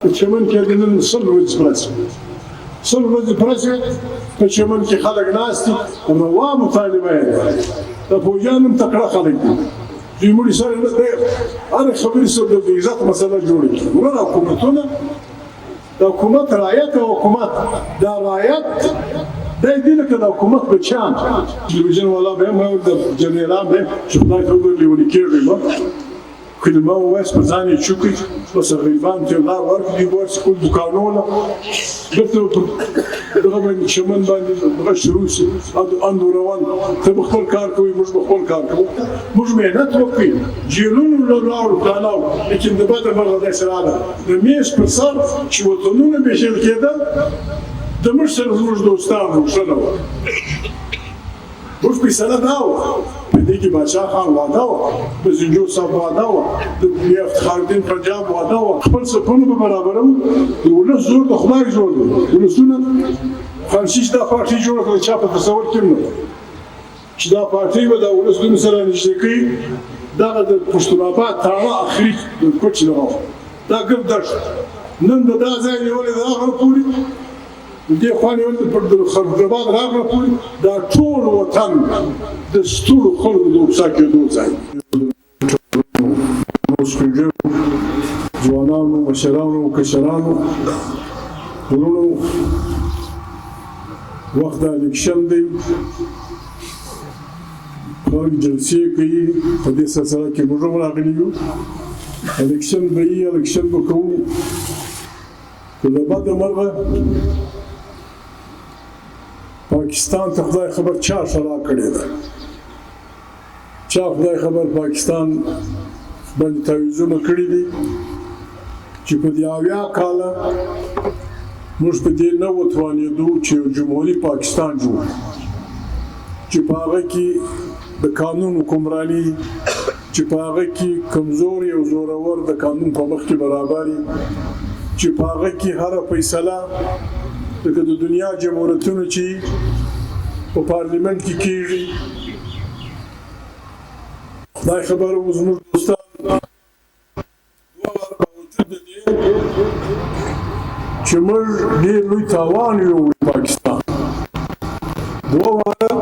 په چمن کې د نن 100 ورځې پرځي 100 ورځې پرځي په چمن کې خلک ناست دي او عوامو طالبه یې د پوجان هم تکړه خلک دي دوی مړي سره هر خبرې سره د عزت مسله جوړه کړي ورته حکومتونه د حکومت رعایت او حکومت دا رعایت دا دې لکه د حکومت بچیان تلویزیون والا به ما د جنرال به چې خدای ته ورلیونی کېږي کلمه وایس په ځان یې چوکي اوس غریبان ته لار ورکړي ورس کول دوکانونه دته دغه باندې چمن باندې دغه شروع شي او اندو روان ته خپل کار کوي موږ خپل کار کوو موږ مهنت وکړو جیلونو لراو کاناو لیکن د بده مرغه سره د میش پر سر چې وطنونه به شل کېدل د موږ سره زموږ دوستانو شنو موږ په سره داو په دې کې بادشاہ خان واده و په زنجو صاحب واده و د افتخار الدین پنجاب واده و خپل سپونه به برابرو ولس زور د خدای زور دی ولسونه فرانسیس دا پارټي جوړ کړ چې په تصور کې نه چې دا پارټي و دا ولس د سره نشي کوي دا د پښتونخوا تاړه اخري د کوچ نه دا ګب درش نن دا ځای نیولې دا هغه پوری دې خوانې ول پر د خرابات راغله پوری دا ټول وطن د ستورو خلکو د وسا کېدو ځای ځوانانو مشرانو کشرانو ورونو وخت د الیکشن دی خلک جلسې کوي په دې سلسله کې موږ هم راغلي یو الیکشن به یې الیکشن به کوو که د بده مرغه پاکستان ته خدای خبر چا شرا کړې ده چا خدای خبر پاکستان باندې تعویضونه کړي دي چې په دې اویا کاله موږ په دې نه وتوانېدو چې جمهوري پاکستان جوړ چې په هغه کې د قانون حکمراني چې په هغه کې کمزوري او زورور د قانون په مخ کې برابري چې په هغه کې هر فیصله لکه د دنیا جمهوریتونو چې په پارلیمنت کې کېږي خدای خبر و زموږ دوستان چې موږ ډېر لوی تاوان یو پاکستان دوه واره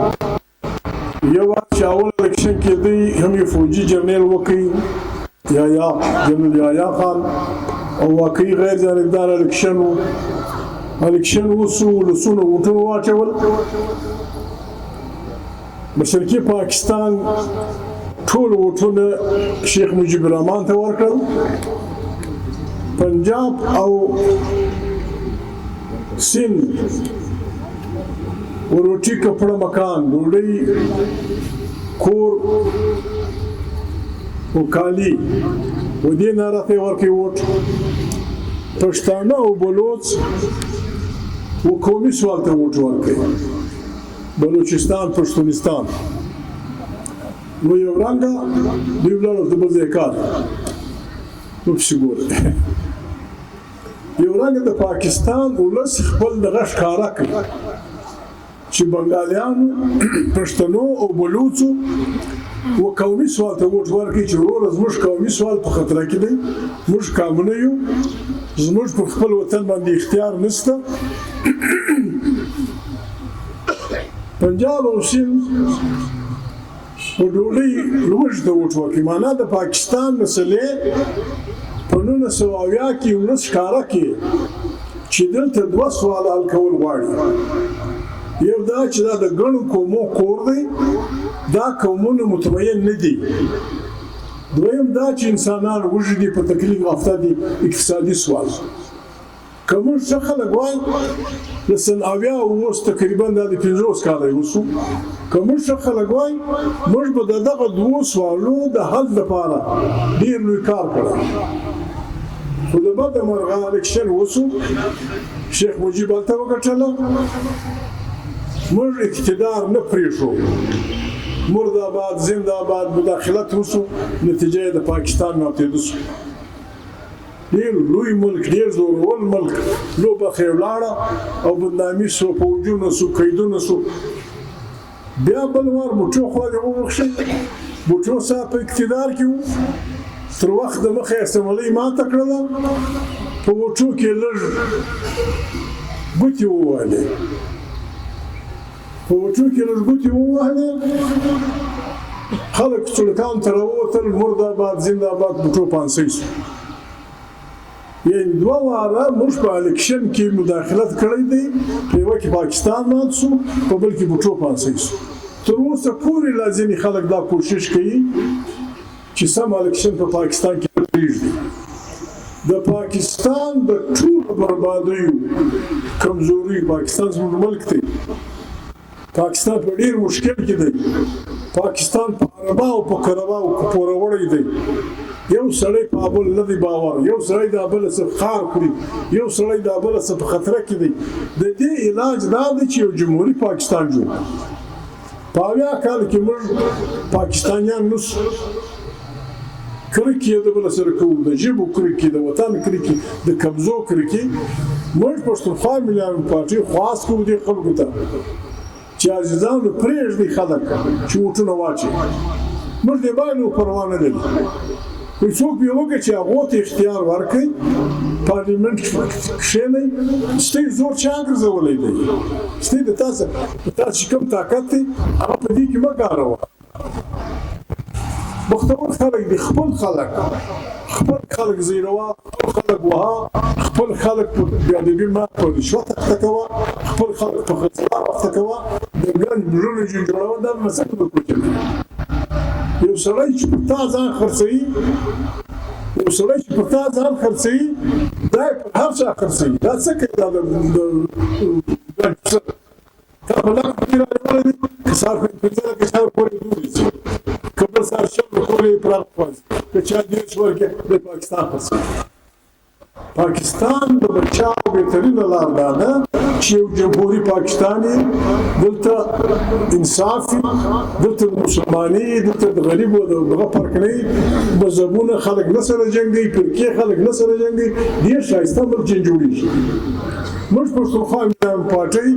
یو وار چې اول الیکشن کېدی هم یې فوجي جرنیل وکړي یا جنرال یحیی خان او واقعي غیر جانبدار الیکشن و الیکشن وسو ولسونه ووټونه واچول مشرقي پاکستان ټول ووټونه شیخ مجیب الرحمن ته ورکړل پنجاب او سند وروټي کپړه مکان ډوډۍ کور او کالی و دې ناره ته ورکړي ووټ پښتانه او بلوچ و قومي سوال ته ووټ ورکړي بلوچستان پښتونستان نو یو رنګه دوی ولاړو د بل ځای کار نو پسې ګوره یو رنګه د پاکستان ولس خپل دغه ښکاره کړي چې بنګالیانو پښتنو او بلوچو و قومي سوال ته ووټ ورکړي چې وروره زموږ قومي سوال په خطره کې دی موږ قامونه یو زموږ په خپل وطن باندې اختیار نشته پنجاب او سند په ډوډۍ لوږ ته ووټ ورکړي معنا د پاکستان مسلې په 1980 کې ولس ښکاره کړي چې دلته دوه سوال حل کول غواړي یو دا چې دا د ګڼو قومو کور دی دا قومونه متمین نه دي دویم دا چې انسانان وږي دي په تکلیف افته دي اقتصادي سوال که موږ څه خلک وایي د سن اویا اوس تقریبا د 50 کاله وسو که موږ څه خلک وایي موږ به دغه دوه سوالو د حل لپاره ډېر لوی کار کړی خو د بده مرغه الیکشن وسو شیخ مجیب هلته وګټله موږ اقتدار نه پرېښو مرد آباد زند آباد مداخلت وسو نتیجه د پاکستان ماتېدو شو ډېر لوی ملک ډېر زورور ملک لوبه خې ولاړه او بدنامي سو فوجونه سو قیدونه سو بیا بل وار بوټو خو دې وښه بوټو صاحب په اقتدار کې تر وخت د مخه سمولې ما تکړه په وټو کې لږ ګوتې ووهلې خلک سلطان ته راووتل مرده آباد زنده آباد بوټو پانسۍ شو یعنې 2 واره موږ په الیکشن کې مداخلت کړی دی په یوه کې پاکستان مات شو په بل کې بوټو پانسۍ شو تر اوسه پورې لا ځینې خلک دا کوشش کوي چې سم الیکشن په پاکستان کې پرېږدي د پاکستان د ټولو بربادیو کمزوري پاکستان زموږ ملک دی پاکستان په ډېر مشکل کې دی پاکستان په عربا او په کربا او پوروړی دی یو سړی په بل نه دی باور یو سړی د بل څخه خار کړي یو سړی د بل څخه په خطر کې دی د دې علاج دا دی چې یو جمهوریت پاکستان جوړ په اویا کال کې موږ پاکستانیان نو کرکې د بل سره کوو د ژبو کرکې د وطن کرکې د قبضو کرکې موږ پښتونخوا ملي پارټي خواست کوو دې خلکو ته چې عزیزانو پرېږدئ خلک چې ووټونه واچوي موږ دې باندې پروا نه لري څوک به وکړي چې هغو ته اختیار ورکړي پارلیمنټ کې کښېنئ ستاسو زور چا ګرځولی دی ستاسو د تاسو چې کوم طاقت دی هغه په دې کې مه کاروه بختور خلک دي خپل خلک زیروا خپل خلک وها خپل خلک په بیادبي ما په رشوت اخته کوه خپل خلک په خطرات اخته کوه د ګران بلونه جوړول دا مسله وکړي یو سړی چې په تا ځان خرڅوي دا په هر چا خرڅوي دا څه کوي دا تا په لاک کې راغلی دی که سار پورې ډوډۍ شي که بل سار شل پورې پراخ خوځي که چا دېرش ورکړي د پاکستان خرڅوي پاکستان د بچاو بهترینه لار دا ده چې یو جمهوري پاکستان دلته انصاف دلته مسلمانۍ دلته د غریبو دغه فرق نه مذهبونه خلک نه سره جنګي فرقې خلک نه سره جنګي ډېر ښایسته ملک جوړېږي موږ پښتونخوا ملي پارټۍ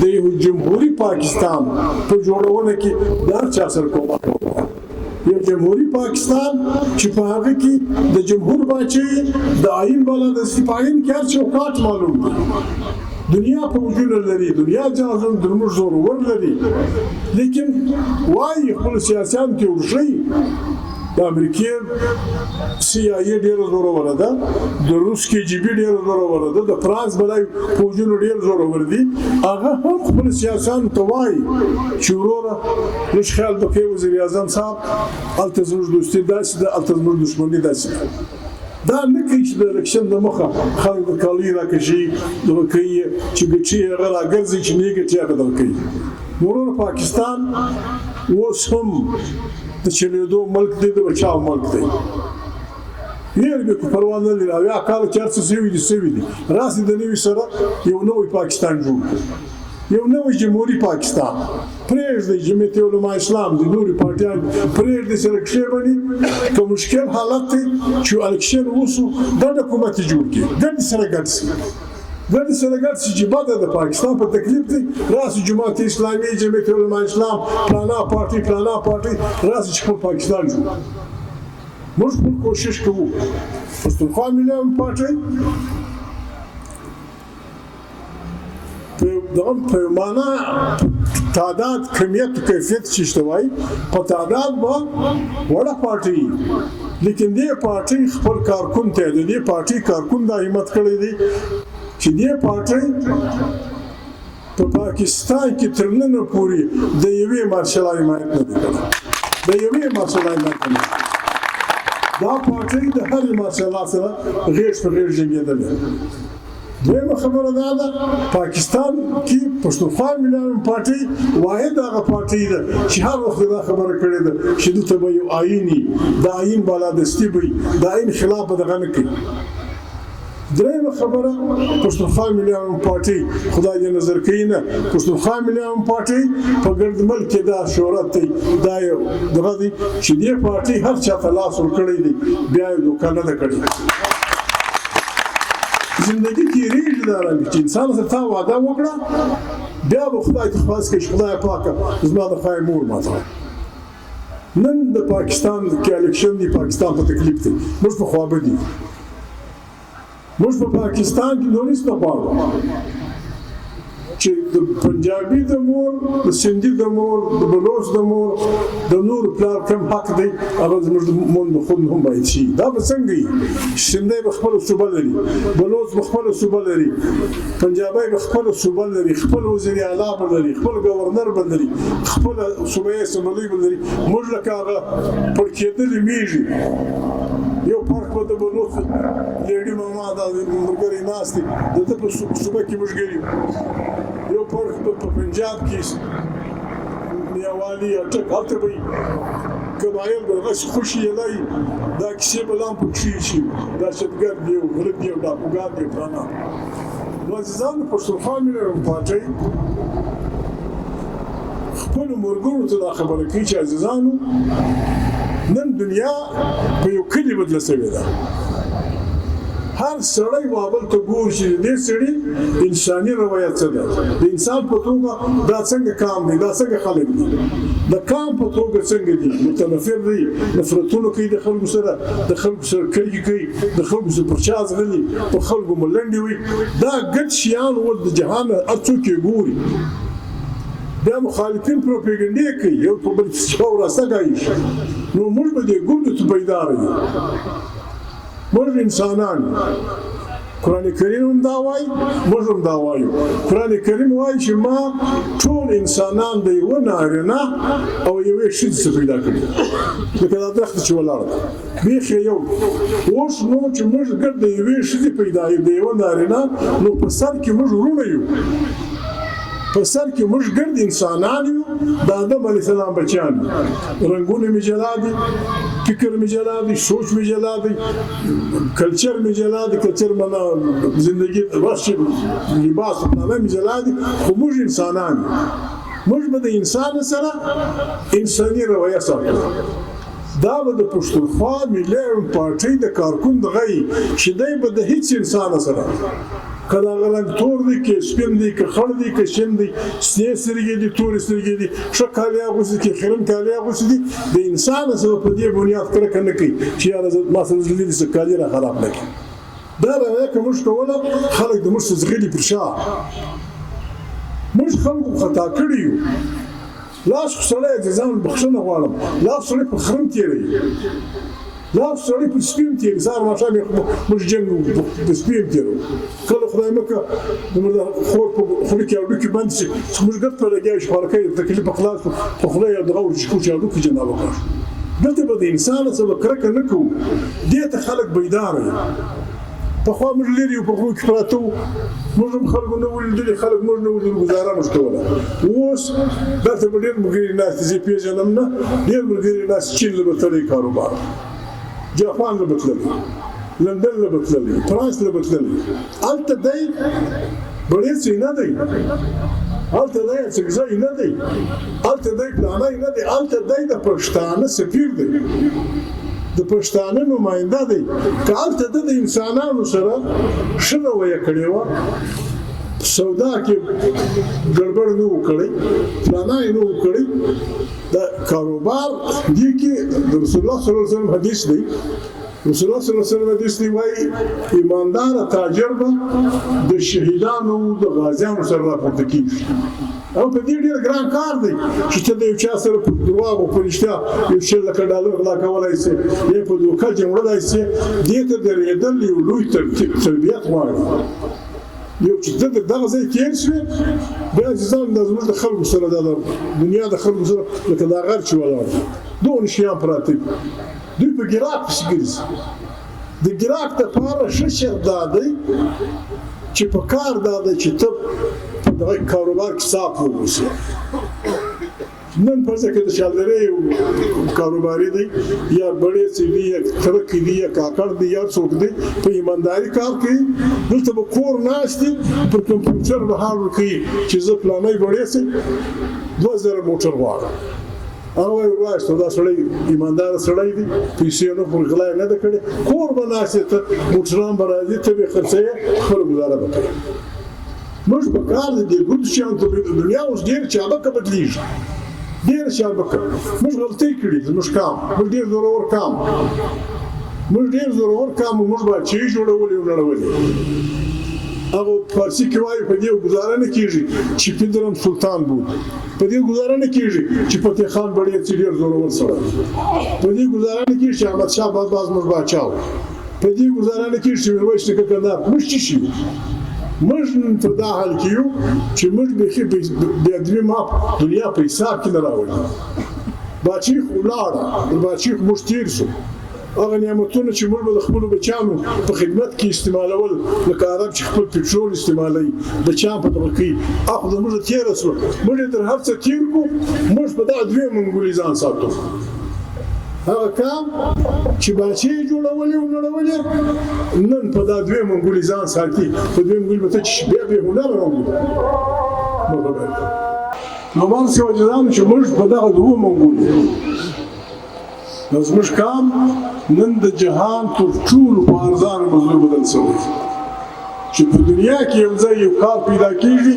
د یو جمهوري پاکستان په جوړونه کې د هر چا سره کومک وکړو یو جمهوری پاکستان چې په هغه کې د جمهور باچې د آئین بالا د سپاهین کې هر چوکاټ معلوم دی دنیا په وجود لري دنیا جازم درمو زور ور لري لیکن وای خپل سیاسيان کې ورشي د امریکای CIA ډیر زور ورده د روس کې جی بي ډیر زور ورده د فرانس بلای فوجونو ډیر زور وردي هغه هم خپل سیاسيان توای چوروره لږ خیال وکړي وزیر اعظم صاحب التزمج دوستي داسې د التزمج دښمنۍ داسې دا نه کوي چې د الیکشن د مخه خلک د کالي راکشي د کوي چې ګچي هغه راګرځي چې نه ګټي هغه کوي نور پاکستان اوس هم د چلیدو ملک دی د بچاو ملک دی یې به پروا نه لري یا کال چرڅ سوي دي راسي د نوې سره یو نوې پاکستان جوړ یو نوې جمهوریت پاکستان پرېږدي جمعیت علماء اسلام د نوري پارټیان پرېږدي سره کښېبني که مشکل حالت دی چې الیکشن وسو د حکومت جوړ کړي ګډ سره چې بده د پاکستان په تکلیف دی راسي جماعت اسلامي جمعیت علماء اسلام پلانا پارټي راسي چې پاکستان جوړ موږ خپل کوشش کوو پښتونخوا ملي پارټي په معنا تعداد کمیت او کیفیت چې شتوي په تعداد با وړه پارټي لیکن دې پارټي خپل کارکون ته دې پارټي کارکون د همت کړی دی چې دې پارټي په پاکستان کې تر نن پورې د یوې مارشال حمایت نه کوي دا پارټي د هر مارشال سره غیر پر غیر جنګیدل دویمه خبره دا ده پاکستان کې پښتونخوا ملي پارټي واحد هغه پارټي ده چې هر وخت دا خبره کړې ده چې دلته به یو آئیني د آئین بالادستي وي د آئین خلاف دغه نه کوي درېمه خبره پښتونخوا ملي پارټي خدای دې نظر کوي نه پښتونخوا ملي پارټي په ګرد ملک کې دا شهرت دی دا یو دغه دی چې دې پارټي هر چا ته لاس ورکړی دی بیا یې دوکانه ده کړې زندگی تیریږي دا رنګ چې انسان سره تا وعده وکړه بیا به خدای ته خلاص کړي خدای پاکه زما د خای مور ماته نن د پاکستان کې الیکشن دی پاکستان په تکلیف دی موږ په خوابه دي موږ په پاکستان کې نور هیڅ نه غواړو چې د پنجابي د مور د سندي د مور د بلوچ د مور د نور پلار کم حق دی هغه زموږ د مور د خود هم باید شي دا به څنګه وي سندی به خپله صوبه لري بلوچ به خپله صوبه لري پنجابی به خپله صوبه لري خپل وزیر اعلی به لري خپل ګورنر به لري خپله صوبایي اسمبلۍ به لري موږ لکه هغه پړکېدلي میږي یو فرق به د بلوچ لیډي ماما دا ملګری ناست دی د ده په صوبه کې موږ ګري یو فرق په پنجاب کې میاوالی اټک هلته به قبایل به غش خوشي یلی دا کیسې به لا هم پکښې شي دهشتګرد دی او غلط دی او ډاکوګان دی پلانان نو عزیزانو پښتونخوا ملي پارټۍ خپلو ملګرو ته دا خبره کوي چې عزیزانو نن دنیا په یو کلي بدله شوې ده هر سړی وابل ته ګوري چې دې سړي انساني روایت څه ده د انسان په توګه دا څنګه کام دی دا څنګه خلک دي د کام په توګه څنګه دي متنفر دي نفرتونه کوي د خلکو سره کرکې کوي د خلکو سره پر چا ځغلي په خلکو ملنډې وي دا ګډ شیان ول د جهان هر څوک یې ګوري بیا مخالفین پروپاګاندا کوي یو په بل څه ورسته کوي نو موږ به دې ګوندو ته پیدا راځي موږ انسانان قرآن کریم هم دا وایي موږ هم دا وایو قرآن کریم وایي چې ما ټول انسانان د یوه نارینه او یوې ښځې څخه پیدا کړي لکه دا درخته چې ولاړ ده بیخ یې یو اوس نو چې موږ ګډ د یوې ښځې پیدا یو د یوه نارینه نو په سر کې موږ وروڼه یو په سر کې موږ ګرد انسانان یو د آدم علیه السلام بچیان رنګونه مې جلا دي فکر مې جلا دي سوچ مې جلا دي کلچر مې جلا دي کلچر معنا زندگی رش لباس معنا مې جلا دي خو موږ انسانان موږ به د انسان سره انساني رویه ساتو دا به د پښتونخوا ملي پارټۍ د کارکون دغه چې دی به د هیڅ انسان سره کله غلنګ تور دی کې سپین دی کې خړ دی کې شین دی سنې سترګې دي تورې سترګې دي ښه کالي اغوستي کې خیرن کالي اغوستي دي د انسان سره په دې بنیاد کرکه نه کوي چې یاره ما سره زلي دي کالي را خراب نه کړي دا رویه که موږ کوله خلک د موږ څخه زغلي پر شا موږ خلکو خطا کړي یو لاس خو سړی عزیزان بخښنه غواړم لاس سړی په خرم تېروي لاس سړی په سپیم تېروي سهار ماښام موږ جنګ په سپیم تېرو کله خدای مکه زموږ د خور په خوله کې هډوکي بند شي چې موږ ګټ په لګیا شي خوارکۍ د تکلیف په خلاص په خوله یې دغه ورچکو چې هډوکي جناب وکړ دلته به د انسان سره کرکه نه کوو دې ته خلک بیدار وي پخوا موږ لرې یو په غرو کې پراته وو موږ هم خلکو نه ولیدلي خلک موږ نه ولیدل ګزاره موږ کوله اوس دلته به ډېر ملګري ناست زه یې پېژنم نه ډېر ملګري ناست چین له به تللی کاروبار جاپان له به تللی لندن له به تللی فرانس له به تللی هلته دی بړیڅ نه دی هلته دی څکځی نه دی هلته دی پلانی نه دی هلته دی د پښتانه سفیر دی د پښتانه نماینده دی که هلته د انسانانو سره ښه رویه کړې وه سودا کې ګډوډ نه و کړی پلانه یې نه و کړی د کاروبار دې کې د رسول الله صلی الله علیه وسلم حدیث دی رسول الله صلی الله علیه وسلم حدیث دی وایي ایماندار تاجر به د شهیدانو د غازیانو سره راپورته کېږي او په دې ډېر ګران کار دی چې ته د یو چا سره په درواغ او په رښتیا یو شل لکه ډالر غلا کولی سې یا په دوکه جوړلی سې دې ته درېدل یو لوی تربیت غواړي یو چې ته دغه ځای تېر شوې بیا عزیزان دا زموږ د خلکو سره دا د دنیا د خلکو سره لکه دا غر چې ولاړ دونه شیان پراته دي دوی په ګراک پسې ګرځي د ګراک دپاره ښه شرط دا دی چې په کار دا دی چې ته په دغه کاروبار کې صاف واوسې نن فرضه که د شالدرۍ یو کاروباري دی یا بړیڅ دی یا ترک دی یا کاکړ دی یا څوک دی په ایمانداري کار کوي دلته به کور ناست دی پر کمپیوټر به حال ورکوي چې زه فلانی بړیڅ 2000 موټر غواړم هغه وایي ورواستو دا سړی ایمانداره سړی دی پیسې نه پر غلا نه ده کړې کور به ناست دی ته موټران به راځي ته به خرڅوې خپله ګزاره به کوې موږ په کار دی دې ګوندو شیانو ته دنیا اوس ډېر چابکه بدلېږي ډېر چابکه موږ غلطۍ کړي زموږ کام موږ ډېر زورور کام موږ ډېر زورور کام موږ باچې جوړولې او نړولې هغه فارسي کې وایي په دې ګزاره نه کېږي چې پنځلم سلطان بود په دې ګزاره نه کېږي چې فتح خان ډېر زورور سړی په دې ګزاره نه کېږي چې احمدشاه بابا زموږ باچا و په دې ګزاره نه کېږي چې میرویس نیکه کندهار موږ څه شي موږ نن په دا حال کې یو چې موږ بیخي بېادبي ما دنیا په حساب کې نه راوړي باچې خو ولاړه باچې خو موږ تېر شو هغه نعمتونه چې موږ د خپلو بچیانو په خدمت کې استعمالول لکه عرب چې خپل پټرول استعمالوي بچیان په دغه کوي هغه خو زموږ تېره شوه موږ یې تر هر څه تېر کړو موږ په دغه دوی منګولې ځان ساتو هغه کام چې باچې یې جوړولې او نړولې نن په دا دوی منګولې ځان ساتي په دوی منګولې به ته چې بیا بې هنره راوړي نو مانسې وجدانو چې موږ په دغه دوو منګولې نو زموږ کام نن د جهان تر ټولو په ارزانه مزدور بدل شوی چې په دنیا کې یو ځای یو کار پیدا کېږي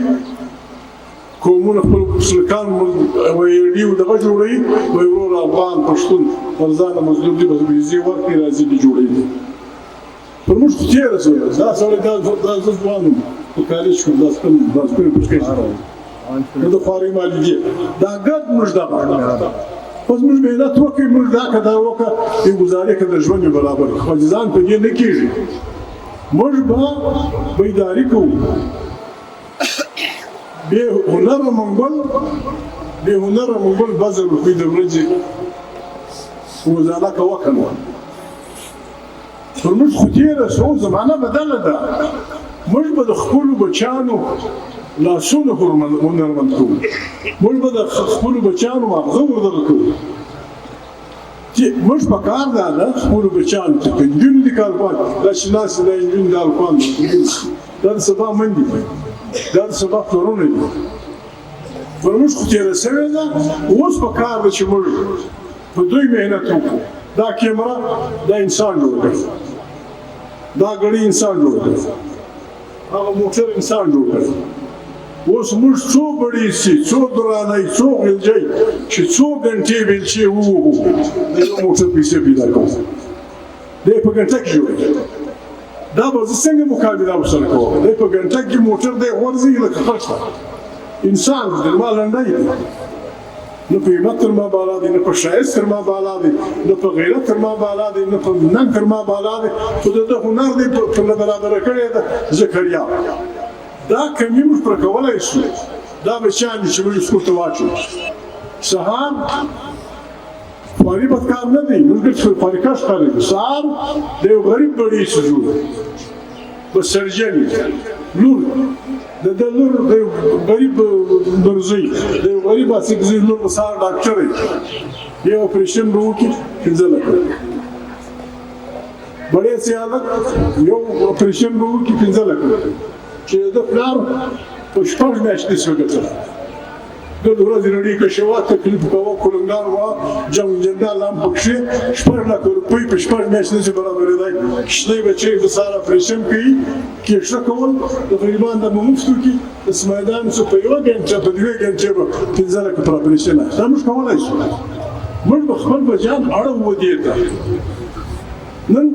قومونه خپل سلکان ویډي او دغه جوړوي وایي ورور افغان پښتون ارزانه مزدور دي به ویزې ورکړي راځي دي جوړوي پر موږ خو تېره شوی دا سړی دا زه ځوان وم په کالج کې دا سپین پوسکۍ نو د خوارۍ مالي دي دا ګډ موږ دغه اوس موږ مهنت وکړو موږ دا که دا وکړه یو ګزارې که د ژوند یو برابر عاجزان په دې نه کېږي موږ به بیداري کوو بې هنره منګل بزر ورکوي د ورځې وزاره کوه که نه پر موږ خو تېره شو زمانه بدله ده موږ به د خپلو بچیانو لاسونه هنرمند کوو موږ به د خپلو بچیانو ماغزه وردغه کوو موږ په کار ده د خپلو بچیانو ته که نجونې دي کالکوان دا چې ناستې دا نجونې د الکوان دا د سبا مندې دي دا د سبا پلرونه دي پر موږ خو تېره شوې ده اوس په کار ده چې موږ په دوی محنت وکړو دا کیمره دا انسان جوړ کړي دا ګړۍ انسان جوړ کړي هغه موټر انسان جوړ کړي اوس موږ څو بړې سي څو درانۍ څو غلجۍ چې څو ګنټې بېلچې ووهو د یو موټر پیسې پیدا کوو دی په ګنټه کې جوړوي دا به زه څنګه مقابله ورسره کوم دی په ګنټه کې موټر دی غورځي لکه خټ انسان دی ما لنډی دی نه په همت تر ما بالا دی نه په ښایست تر ما بالا دی نه په غیرت تر ما بالا دی نه په ننګ تر ما بالا دی خو د ده هنر دی په نه برابره کړې ده زکریا دا کمی موږ پر کولی شو دا بچیان دي چې موږ سکول ته واچو سهار خواري بدکار نه دی موږ ګټ فاریکه ښکارېږو سهار د یو غریب بړې څه جوړ به سرجن لور د ده لور د یو غریب نرزۍ د یو غریب اسیګزۍ لور به سهار ډاکټر یې یو اپریشن به وکړي 15 لکه بړې سیالک یو اپریشن به وکړي 15 لکه چې د پلار په شپږ میاشتې شوه ګټله ګل ورځې رڼې کشې وه تکلیف کوه کلنګار وه جنګ جنډال هم پکښې 6 لکه روپۍ په شپږ میاشتې نشي برابرېدی کښتۍ بچی د سهار اپریشن کوي کېښه کول د غریبان د به مفت وکړي د سمیدان څو په 1 ګنټه په 2 ګنټې به 15 لکه پر اپریشن دا موږ کولی شو موږ به خپل بچیان اړوو دې ته نن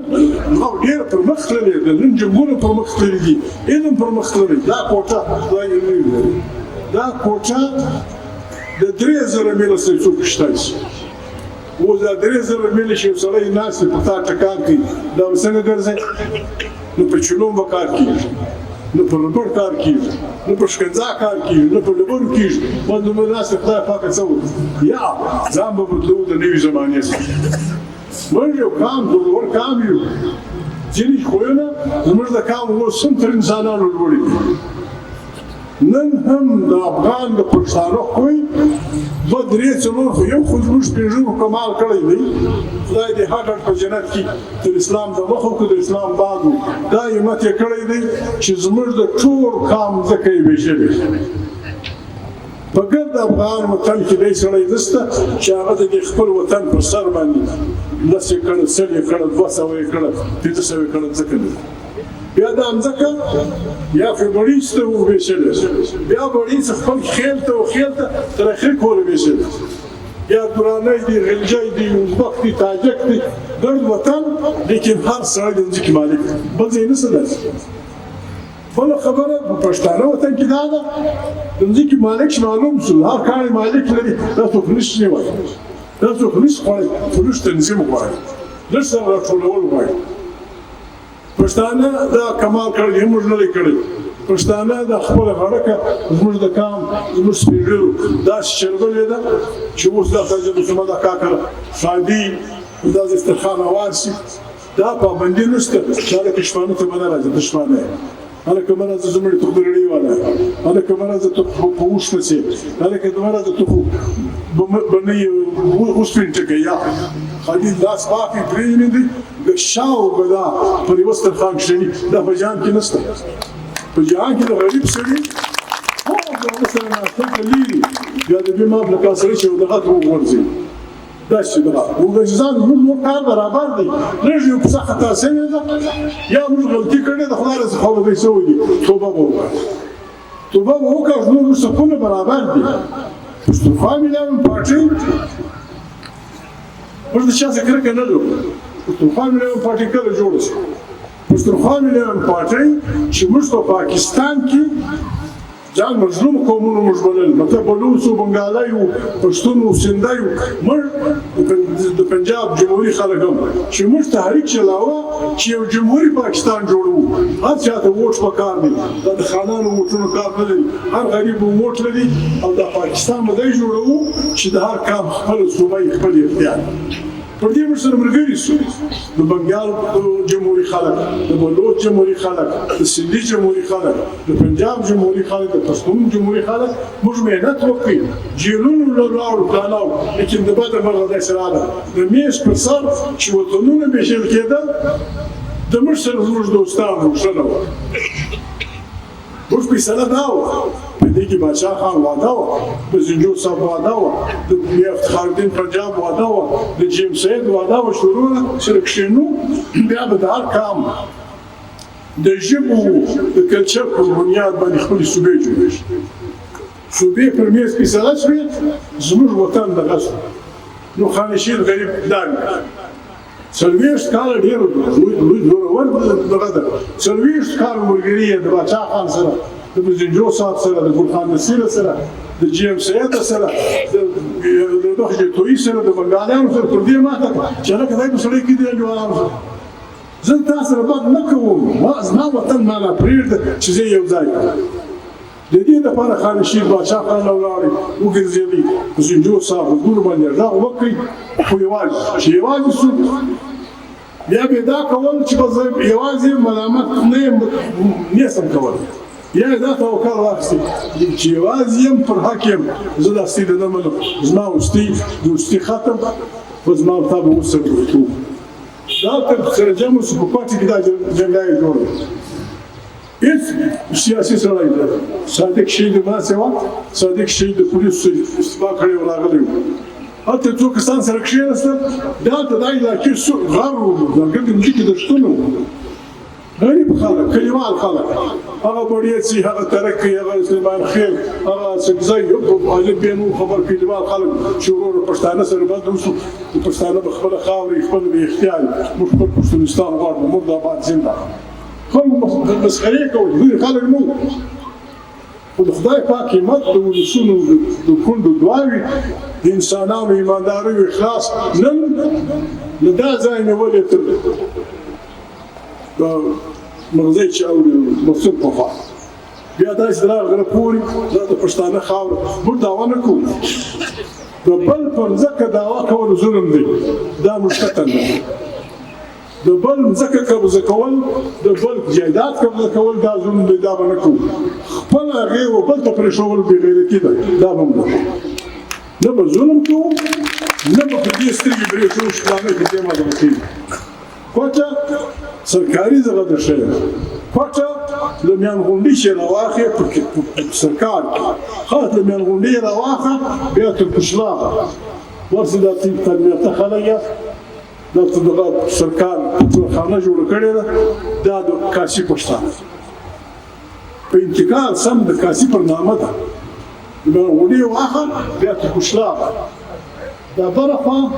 ډېر پرمخ تللی ده نن جنګونه پرمخ تللي دي علم پرمخ تللی دا کوټه خدای علمي لري دا کوټه د 3000 میله سړی څوک شته شي اوس دا 3000 میله چې یو سړی ناست په تا ټکان کوي دا به څنګه ګرځي نو په چلوم به کار کېږي نه په ربړ کار کېږي نه په شکنځا کار کېږي نه په ډبرو کېږي باندې به ناست خدای پاکه څه وکړي یا ځان به بدلوو د نوې زمانې سره موږ یو کام زورور کام یو ځینې خویونه زموږ د کام اوس هم تر انسانانو لوړې دي نن هم د افغان د پښتانه خوی 2-3 خو یو خو زموږ پنځو کمال کړی دی خدای دې هر په جنت کې تر اسلام د مخ او د اسلام بعد دا همت یې کړی دی چې زموږ د ټول کام ځکه یې ویشلی په ګرد افغان وطن کې دی سړی نشته چې هغه د خپل وطن پر سر باندې 10 یې کړه 100 یې کړه 200 یې کړه 500 یې کړه ځکه نه بیا دا مځکه یا فبریز ته وویشلی بیا بړیز خپل خیل ته تر اخر کوله ویشلی یا درانی دی غلجی دی ازبک دی تاجک دی ګرد وطن لیکن هر سړی د ځمکې مالک بل ځای نشته داسې بله خبره په پښتانه وطن کې دا ده د ځمکې مالک معلوم شو هر کاڼی مالک لري دا څوک نشي نیولی دا څوک نشي غواړي خو لږ تنظیم غواړي لږ سره راټولول غواړي پښتانه دا کمال کړی هم موږ نه دی کړی پښتانه د خپله غړکه زموږ د کام زموږ سپین ږیرو داسې چرګلې ده چې اوس دا خدای محمد کاکا ښادي دا دسترخوان هوار شي دا پابندي نشته چې هلکه شپانه ته به نه راځي ته شپانه یې هلکه مه راځه زموږ ته خو رڼۍ والا هلکه مه راځه ته په اوښ پسې هلکه مه راځه ته خو به نه یې اوسپین ټکی یا خالي لاس پاکې پرېږدي د شاو به دا پر یوه دسترخوان کښېني دا په جهان کې نشته په جهان کې د غریب سړي هو د هغه سره ناسته ته لري بیا د دې ماب له کار سره چې یو دغه ته وغورځي داسې دغه وګرځان زموږ نور کار برابر دی لږ یو پسه خطا شوې ده یا موږ غلطي کړې ده خدای رضا خو به څه وکړي توبه به وکړه توبه به وکړه زموږ صفونه برابر دي پښتونخوا ملي پارټۍ موږ د چا څه کرکه نه لرو پښتونخوا ملي پارټۍ کله جوړه شوه پښتونخوا ملي پارټۍ چې موږ په پاکستان کې ځان مظلوم قومونو موږ بلل مطلب بلوڅ و بنګالی و پښتون و سندی و موږ د پنجاب جمهوري خلک هم چې موږ تحریک چلاوه چې یو جمهوري پاکستان جوړوو هر چاته ووټ پکار دی دا د خانانو ووټونو کار نه لري هر غریب ووټ لري او دا پاکستان به دی جوړوو چې د هر کام خپل صوبه یې خپل اختیار پر دې موږ سره ملګري شو د بنګال جمهوري خلک د بلوچ جمهوري خلک د سندي جمهوري خلک د پنجاب جمهوري خلک د پښتون جمهوري خلک موږ مهنت وکړو جیلونو لاړو پلاناو لیکن د بده مرغه داسې راغله د میز پر سر چې وطنونه ویشل کېدل د موږ سره زموږ دوستانو ښه نه وه موږ فیصله دا وه په دې کې باچا خان واده وه د زنجور صاحب واده وه د افتخار الدین پنجاب واده وه د جیم سید واده وه شروع سره کښېنو بیا به د هر کام د ژبو د کلچر په بنیاد باندې خپلې صوبې جوړې شي صوبې پر میز فیصله شوې زموږ وطن دغه شو نو خانشین غریب دان څلوېښت کاله ډېر لوی زورور دغه ده څلوېښت کاله ملګري یې د باچا خان سره د زنجور صاحب سره د ګلخان نصیر سره د جی ام سید سره د دغه توي سره د بنګالیانو سره پر دې ماته چې هلکه دی په سړی کې دی جوړانو سره زه تا سره بد نه کوم زما وطن ماله پرېږده چې زه یو ځای د دې لپاره خانشین باچا خان ولاړې وګرځېدی زنجور صاحب ګور باندې غږ وکړي خو یوازې چې یوازې شو بیا به دا کول چې به زه یوازې ملامت نه نسم کولی یا دا توکل واخیستې چې یوازې یم پر حق یم زه داسې د نه منم زما دوستي ختم خو زما او تا به اوس سره دوستو دا تر سره جمع شو په پارټي کې دا جنګای جوړ هیڅ سیاسي سړی دی صادق شهید ما سیوا صادق شهید د پولیسو استفا کړی ولاغلی هلته څو کسان سره کښېناستل دا ته دا علاقې غر و ځنګل د مځکې دښتونه غریب خلک کلیوال خلک هغه بړیڅي هغه ترکي هغه سلیمان خیل هغه سګزی غالب بینو خبر کلیوال خلک چې ورور پښتانه سره بد وسو پښتانه په خپله خاورې خپل به اختیار موږ خپل پښتونستان غواړو مرد آباد زنده خلک مسخرې کول دوی خلک نه خو د خدای پاک همت د ولسونو د کونډو دعاوې د انسانانو ایماندارۍ او اخلاص نن له دا ځای نیولې تر مغزی چې اوري مقصود په خوا بیا داسې د لار غره پورې دا د پښتانه خاوره موږ دعوا نه کوو د بل پر ځمکه دعوا کول ظلم دی دا موږ قتل دی د بل ځمکه قبضه کول د بل جایداد قبضه کول دا ظلم دی دا به نه کوو خپل هغې و بل ته پرېښول بېغیرتي ده دا به نه نه به ظلم کوو نه به په دې سترګې برېښو چې فلانی په دې ماده کېږي کوټه سرکاري ځای ده شی کوټه له میان غونډۍ چې راواخې په سرکار کې خاص له میان غونډۍ راواخه بیا تر پشلاغه ورسې دا تنمیته خلک دا دغه سرکار خانه جوړه کړې ده دا د کاسي پښتانه په انتقال سم د کاسي پر نامه ده د میان غونډۍ واخه بیا تر پشلاغه دا بله خوا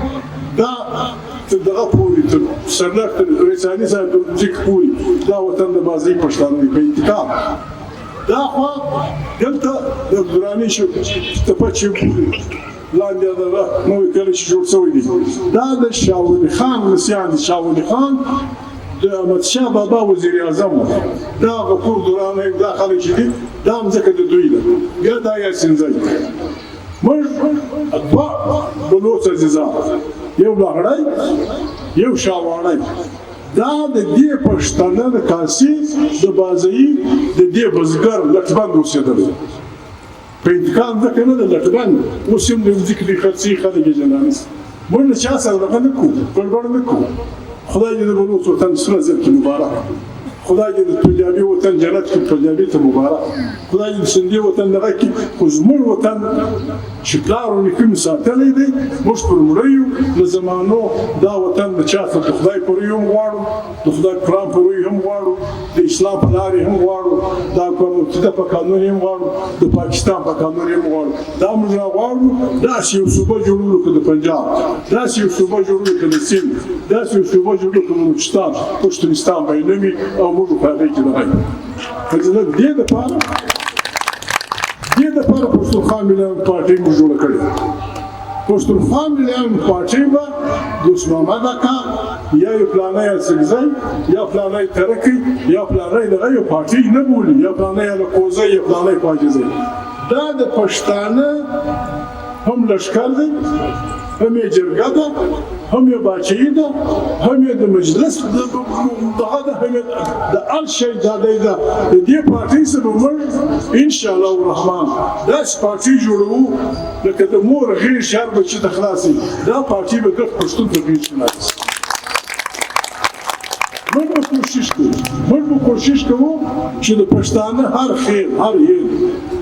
دا تر دغه پورې تر سرلک تر رساني صاحب د ځمکې پورې دا وطن د بازۍ پښتانه په انتقام دا خوا دلته د دراني شو تپه چې لاندې دغه نوی کلی چې جوړ شوی دی دا د شاه ولي خان لسیان د شاه ولي خان د احمدشاه بابا وزیر اعظم دا غفور دراني دا خلک چې دي دا مځکه د دوی ده بیا دا یاسین ځای موږ دوه بلوڅ عزیزان یو لاغړی یو شاواړی دا د دې پښتانه د کاسي د بازۍ د دې بزګر لټبند اوسېدل په انتقام ځکه نه د لټبند اوس هم د ذکري خرڅي خلک جنانس موږ له چا سره دغه نه کوو ګډوډ نه کوو خدای دې د بلوڅ وطن سره زر کې مبارک خدای دې د پنجابي وطن جنت کې پنجابي ته مبارک خدای دې د سندي وطن دغه کې خو زموږ وطن چې پلار او نیکه مې ساتلی دی موږ پر مړه یو له زمانو دا وطن د چا څخه د خدای په روی هم غواړو د خدای قرآن په روی هم غواړو د اسلام په لارې هم غواړو د اقوام متحده په قانون هم غواړو د پاکستان په قانون هم غواړو دا موږ غواړو داسې یو صوبه جوړولو که د پنجاب داسې یو صوبه جوړولو که د سند داسې یو صوبه جوړولو که د بلوچستان پښتونستان به یې نه وي او موږ په هغې کې دغه یو دې دپاره پښتونخوا ملي پارټۍ موږ جوړه کړې پښتونخوا ملي پارټۍ به د عثمان محمد اکا یا یو پلانی اڅکزی یا پلانی ترکی یا پلانی دغه یو پارټۍ نه بولي یا پلانی الکوزی یا پلانی پاکزی دا د پښتانه هم لښکر دی هم یې جرګه ده هم یې باچایي ده هم یې د مجلس دغه ده هم یې د هر شی دا دی ده د دې پارټۍ سره به موږ انشاءالله الرحمن داسې پارټۍ جوړوو لکه د مور غېږ هر بچي ته خلاصي دا پارټۍ به ګرد پښتون ته غېږ خلاصي موږ به کوشش کوو چې د پښتانه هر خیر هر هیر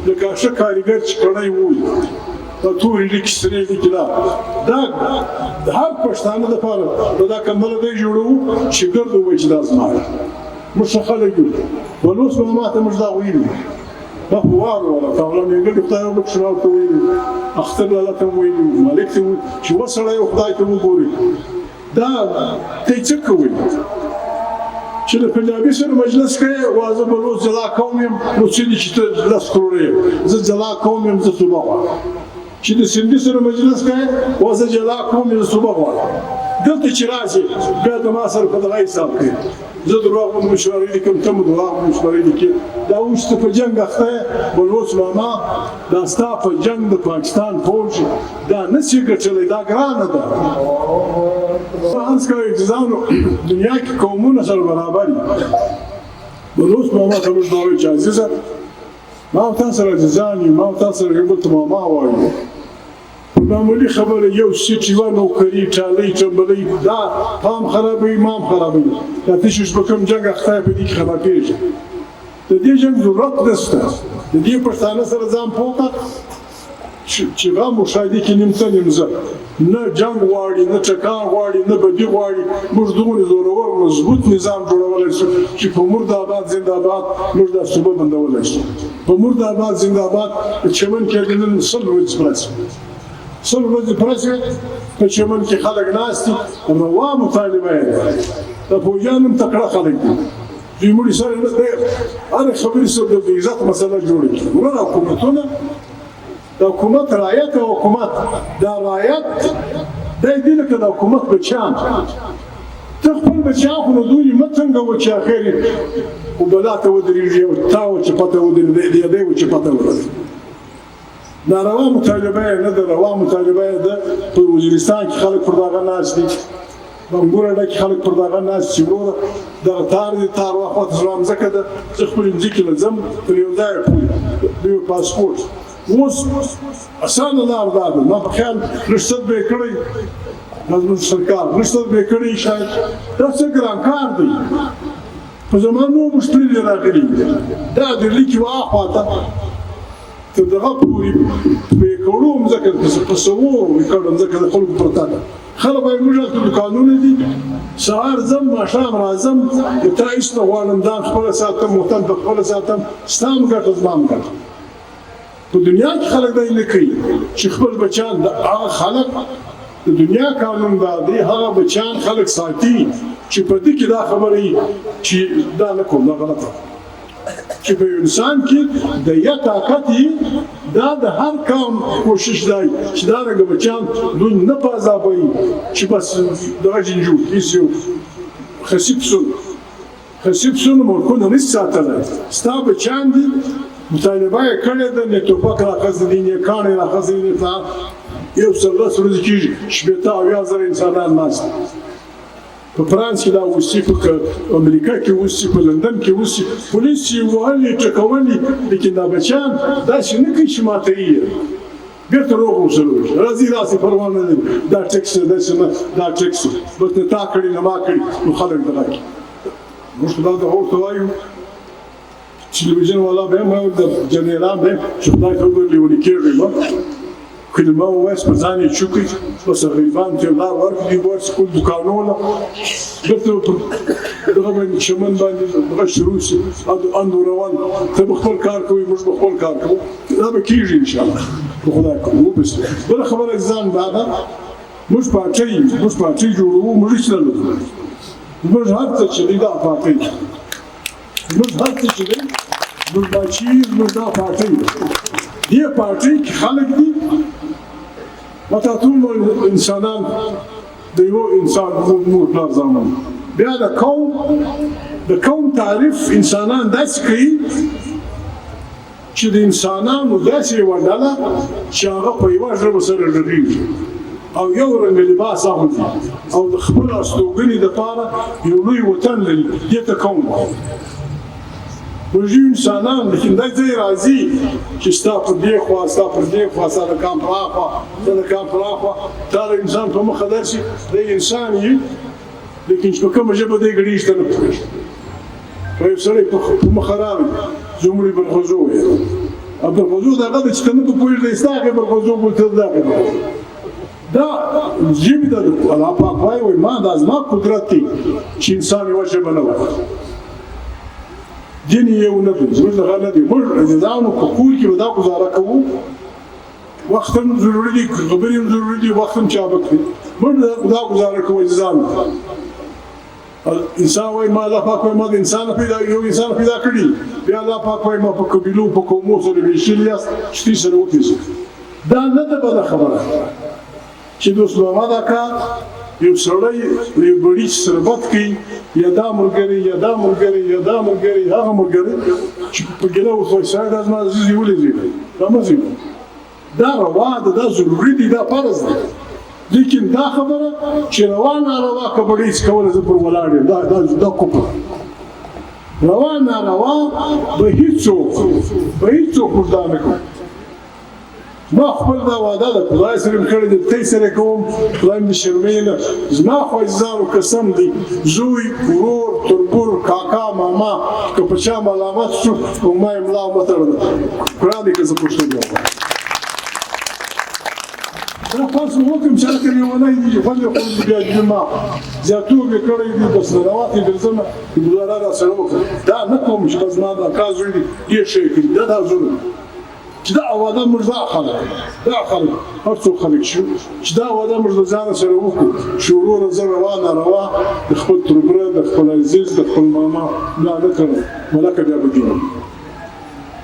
لکه ښه کارګر چې کړی ووي تورې لیکي سرې لیکي دا د هر پښتانه دپاره به دا کمبله دی جوړوو چې ګرد ووایي چې دا زما ده موږ ښه خلک یو بلوڅ ماما ته موږ دا ویلي دا خو واروله تاوله مېنګلي خدای وبخښي ورته ویلي اختر لاله ته هم ویلي مالک ته ویلي چې وسړی خدای ته وګوري دا ته یې څه کوئ چې د پنجابي سره مجلس کوي وازه بلوڅ جلا قوم یم نو څه دي چې ته لس کروړه یم زه جلا قوم یم زه صوبه غواړم چې د سندي سره مجلس کوي وازه جلا قوم یم زه صوبه غواړم دلته چې راځي بیا د ما سره په دغه حساب کوي زه دروغ مشورې لیکم ته مو دروغ مشورې لیکې دا اوس ته په جنګ اخته یې بلوڅ ماما دا ستا په جنګ د پاکستان فوج دا نه شي ګټلی دا ګرانه ده فرانس کوي اجزاونو دنیا کې قومونه سره برابر دي بلوڅ ماما ته موږ دا وایو چې عزیزه ما او تا سره عزیزان یو ما او تا سره یو بل ته ماما وایو معمولی خبره یو سیټ یوه نوکري ټالۍ ټمبلۍ دا پام خرابوي مام خرابوي دا ته چې به کوم جنګ اخته یې په دې کې خرابېږي د دې جنګ ضرورت نشته د دې پښتانه سره ځان پوه کړه چې غم مشاهدې کې نیم ته نیم زه نه جنګ غواړي نه ټکان غواړي نه بدي غواړي موږ دومره زورور مضبوط نظام جوړولی شو چې په مرد آباد زنده آباد موږ دا صوبه بندولی شو په مرد آباد زنده آباد په چمن کې د نن سل ورځې پرسي سل ورځې پرسي په چمن کې خلک ناست دي روا مطالبه یې ده د پوجیان هم تکړه خلک دي دوی مړي سره نه دی هرې خبرې سره د عزت مسله جوړه کړي وروره حکومتونه د حکومت رعایت او حکومت دا رعایت دی دي لکه د حکومت بچیان ته خپل بچیان خو نو دوی مه څنګه و چې اخر خو بلا ته ودرېږي او تا و چې پته ودرېږي دی و چې پته ورسي ناروا مطالبه یې نه ده روا مطالبه یې ده په وزیرستان کې خلک پر دغه ناست دي بنګوره ډکې خلک پر دغه ناست چې وروره دغه تار دی تار واخواته زما مځکه ده زه خپلې مځکې له ځم تر یو ځایه پورې د یو پاسپورټ اوس اسانه لار دا ده ما په خیال رشد به یې کړی دا زموږ سرکار رشد به یې کړی شاید دا څه ګران کار دی په زمانو موږ تللي راغلي دا د لیکې واخواته تر دغه پورې په ایکړو مځکه په سوو ایکړو مځکه د خلکو پرته ده خلک وایي موږ هلته دوکانونه دي سهار ځم ماښام راځم د تا هېڅ نه غواړم دا خپله ساتم وطن په خپله ساتم ستا هم ګټه زما هم ګټه په دنیا کې خلک دا نه کوي چې خپل بچیان د هغه خلک د دنیا قانون دا دی هغه بچیان خلک ساتي چې په دې کې دا خبره وي چې دا نه کوم دا غلطه چې په انسان کې د یا طاقت دا د هر قوم کوشش دی چې دا رنګ بچیان دوی نه پازابوي چې بس دغه جنجو کیسیو خصیب سون ملکونه نه ساتلی ستا بچیان دي مطالبه یې کړې ده نه توپک راخذ دي نه کاڼې راخذ دي نه یو څه لس ورځې کېږي شپېته اویا زره انسانان ناست په فرانس کې دا اوسي په امریکا کې اوسي په لندن کې اوسي پولیس یې وهلي ټکولي لیکن دا بچیان داسې نه کوي چې ماته یې بیرته روغ وسره راځي راسي پروا نه لري دا ټیکس داسې نه دا ټیکس بس نه تا کړي نه ما کړي نو خلک دغه کوي موږ خو دا د ورته وایو تلویزیون والا به هم د جنرال به چې خدای ته ورلیونی کېږي کلمه وایس په ځان یې چوکي بس غریبان ته لار ورکړي ورس خپل دوکانونه دلته دغه باندې شمن باندې دغه شروع شي اندو روان ته خپل کار کوي موږ خپل کار کوو دا به کېږي ان شاء الله خدای کوو بس بل خبره ځان بعد موږ پارټي جوړو موږ څه موږ هر څه چې دا پارټي موږ هر څه چې موږ باچی موږ دا پارټي دی پارټي کې خلک دي وتعطون انسانان د یو انسان نور پلار زمان بیا د قوم تعریف انسانان داسې کوي چې د انسانانو داسې یوه ډله چې هغه په یوه ژبه سره غږېږي او یو رنګ لباس اغوندي او د خپل استوګنې دپاره یو لوی وطن لري دې ته قوم موږ انسانان لیکن دا ځای راځي چې ستا پر دې خوا ستا د کام پر هاخوا دا د انسان په مخه درشي دی انسان یې لیکن چې په کومه ژبه دی ګډېږي ته نه پوهېږي په یو سړی په مخه راغی زموږ بلغوزو یې او بلغوزو د هغه دی چې ته نه پوهېږې ستا هغې بلغوزو بولته د هغې دا ژبې ته الله پاک وایي ما دا زما قدرت دی چې انسان یوه ژبه نه وایي دین یو نه دی زموږ دغه نه دی موږ عزیزانو په کور کې به دا ګزاره کوو وخت هم ضروري دی خبرې هم ضروري دي وخت هم چابک دی موږ دا ګزاره کوو عزیزانو انسان وایي ما الله پاک وایي ما د انسان یو انسان پیدا کړي بیا الله پاک وایي ما په قبیلو په قومو سره ویشلي یاست چې دوی سره وپېژنئ دا نه ده بده خبره چې دوست محمد اکا یو سړی یو بړي سربت کوي یا دا ملګری هغه ملګری چې په ګیله ورته سړی دا زما عزیز یې ولې ځي دا مه ځي دا روا ده دا ضروري دی دا فرض دی لیکن دا خبره چې روا ناروا که بړي څکوله زه پر ولاړ یم دا کفر روا ناروا به هیڅوک موږ دا نه کوو ما خپل دا وعده ده خدای سره مې کړې ده تی سره کوم خدای مې شرموي نه زما خو عزیزانو قسم دی زوی ورور تربور کاکا ماما که په چا ملامت شو نو ما یې ملا وتړله قرآن دی که زه پوښتنه وکړم دا تاسو وکړم چې هلته لیونی دي چې خوند یې خوري بیا جما زیاتوب یې کړی دي بس ننوات یې ګرځمه ګزاره راسره وکړه دا نه کوم چې بس زما دا کار زوی دي ډېر شی کړي دا ظلم چې دا واده موږ دا خلک هر څوک خلک شو چې دا واده موږ د ځانه سره وکړو چې وروره زه روا ناروا د خپل تربره د خپل عزیز د خپل ماما دا نه کړم ملکه بیا به دینم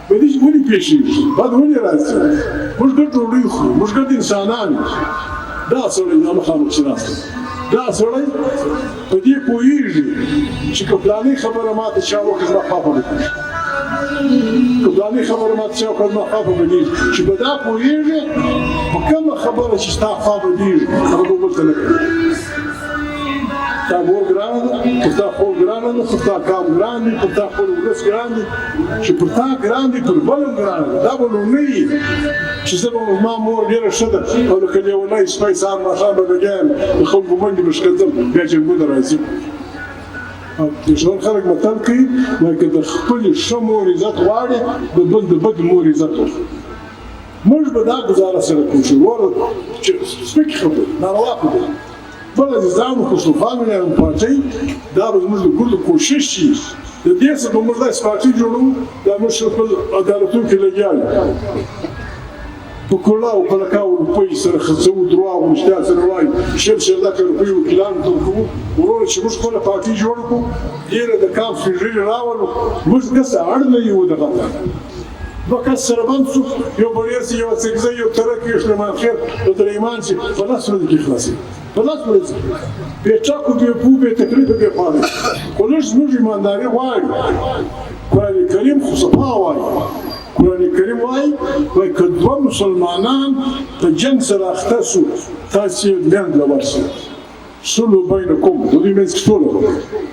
بدې ولې پېښېږي بد ولې راځي موږ ګډ ډوډۍ خورو موږ ګډ انسانان یو دا سړی دا مخامخ چې ناست دا سړی په دې پوهېږي چې که فلانۍ خبره ماته چا وکړه زما خوا به وکړي که فلانۍ خبره ماته چا وکړه زما خوا به بدېږي چې په دا پوهېږي په کومه خبره چې ستا خوا بدېږي هغه به بل ته نه کوي تا مور ګرانه ده پر تا خور ګرانه ده پر تا کام ګران دي پر تا خپل ولس ګران دي چې پر تا ګران دي پر بل هم ګرانه ده دا به لومړی وي چې زه به زما مور ډېره ښه ده او لکه لیونی سپی سهار ماښام به لګیا یم د خلکو منډې به ښکنځم بیا جنګونه راځي د ژوند خلک متل کوي وایي که د خپلې ښه مور عزت غواړې د بل د بد مور عزت وکړه موږ به دا ګزاره سره کوو چې وروره چې سپکې خبرې ناروا خبرې بل عزیزانو خسروخانو نه پارټۍ دا به زموږ د ګردو کوشش شي د دې څخه به موږ داسې پارټۍ جوړوو دا موږ خپل عدالتونو کې لګیا یو په کله او کله کاو روپۍ سره خرڅو دروغ او رښتیا سره وایي شل لکه روپۍ وکیلانو ته ورکوو وروره چې موږ خپله پارټي جوړه کړو ډېره د کام سپین ږیري راولو موږ کس اړ نه یو دغه دوه کس سره بند شو یو بړیر سي یو څګزی یو ترک یو شلمان خیر یو درېمان چې په لاس ورځ کې خلاصي په لاس ورځ بې چاکو بې پو بې تکلیف بې پاڼې خو لږ زموږ ایمانداري غواړي قرآن کریم خو صفا وایي قرآن کریم وایي که دوه مسلمانان په جنګ سره اخته سو تاسې میند له ورسئ صلح بینکم د دوی منځ کې سوله وکړئ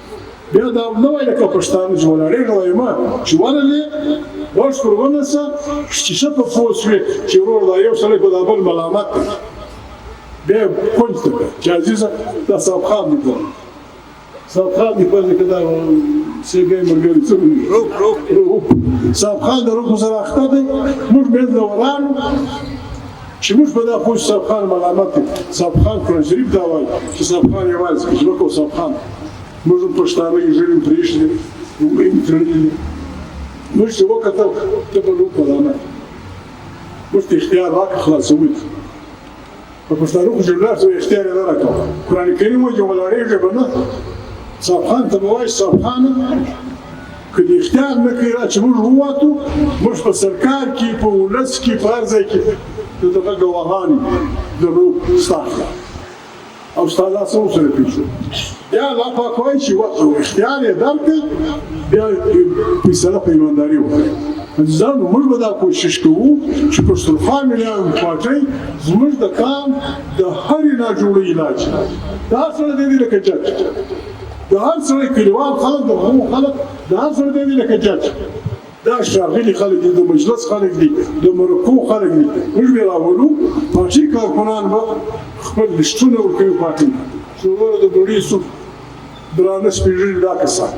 بیا دا نه وایي لکه پښتانه چې ولاړېږه وایي ما چې وللې بشکر ونیسه چې ښه په پوه شوې چې ورور دا یو سړی په دا بل ملامت دی بیا یې کونج ته کړه چې عزیزه دا صاحب خان دې کړه صاحب خان دې کړه که دا سیګی ملګري څه وایي صاحب خان د روح سره اخته دی موږ منځ له ولاړو چې موږ په دا پوه چې صاحب خان ملامت دی صاحب خان قرآن شریف دا وایي چې صاحب خان یوازې کړه ځمکه او صاحب خان موږ پښتانه یې ژړې پرېښي دي روپۍ مې تړلي دي موږ چې وکتل ته به روح ملامت موږ ته اختیار راکړه خلاصوي په پښتانه خو چې ولاړ شو اختیار یې نه راکوه قرآن کریم وایي چې ولاړېږې به نه صاحب خان ته به وایي صاحب خانه که د اختیار نه کوي را چې موږ وواتو موږ په سرکار کې په ولس کې په هر ځای کې د دغه ګواهان د روح ستا او ستا دا څه ورسره پېښ شو بیا الله پاک وایي چې اختیار یې درکړئ بیا فیصله په ایمانداري وکړئ عزیزانو موږ به دا کوشش کوو چې پښتونخوا ملي پارټۍ زموږ د کام د هرې ناجوړۍ علاج د هر سړی دی لکه جج د هر سړی کلیوال خلک د غمو خلک د هر سړی دی لکه جج دا ښاغلي خلک دي د مجلس خلک دي د مرکو خلک دي موږ به راولو پارټي کارکنان به خپل لسټونه ورکوي پارټي چې وروره د ډوډۍ سوپ درانه سپین ږیري دا کسان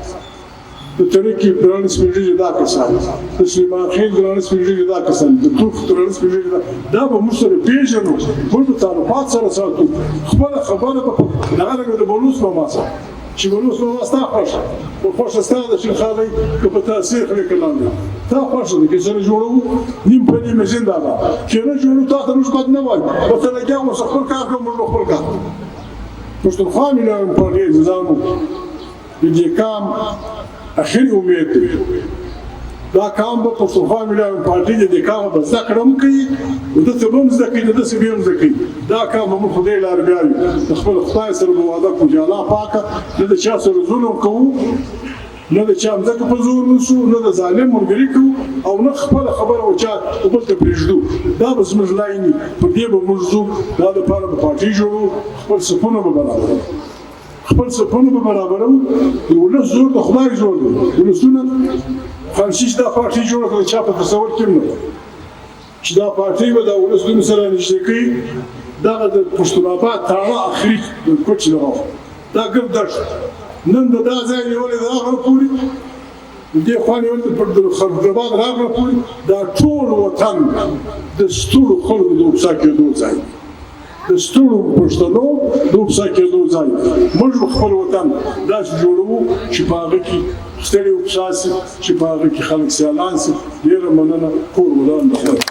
د ترکي درانه سپین ږیري دا کسان د سلیمان خېل درانه سپین ږیري دا کسان د توف درانه سپین ږیري دا به موږ سره پېژنو موږ به تعلقات سره ساتو خپله خبره به دغه رنګه د بلوڅ ماما سره چې بلوڅ ماما ستا خوښه په خوښه ستا ده شیخ خالي که په تاثیر خلک لاندې تا خوښه ده که سره جوړوو نیم په نیمه زنده ده که نه جوړو تا ته موږ بد نه وایو ورته لګیا اوس خپل کار کوو موږ به خپل کار کوو پښتونخوا ملي پارټۍ عزیزانو د دې کام اخري امید دی دا کام به پښتونخوا ملي پارټۍ د دې کام به زده کړه هم کوي دته به هم زده کوي داسې به هم زده کوي دا کام به موږ خدای لاره بیایو د خپل خدای سره به واده کوو چې الله پاکه نه د چا سره ظلم کوو نه د چا مځکه په زور نیسو نه د ظالم ملګري کوو او نه خپله خبره وچا بل ته پرېږدو دا به زموږ لای نه په دې به موږ ځو دا دپاره به پارټۍ جوړو خپل صفونه به برابرو خپل صفونه به برابرو د ولس زور د خدای زور دی ولسونه فرانسیس دا پارټۍ جوړه کړه چا په تصور کې نه چې دا پارټۍ به دا ولس دوی سره نږدې کوي دغه د پښتوناباد تاړه اخري د کوچ لغاو دا ګرد دشت نن د دا ځای نیولې د هغه پورې د دې خوا نیولې پر د خرابات راغله پورې دا ټول وطن د سترو خلکو د اوبسا کېدو ځای د سترو پښتنو د اوبسا کېدو ځای موږ خپل وطن داسې جوړوو چې په هغه کې ستړي اوبسا سي چې په هغه کې خلک سیالان سي ډېره مننه کور ودان د خیر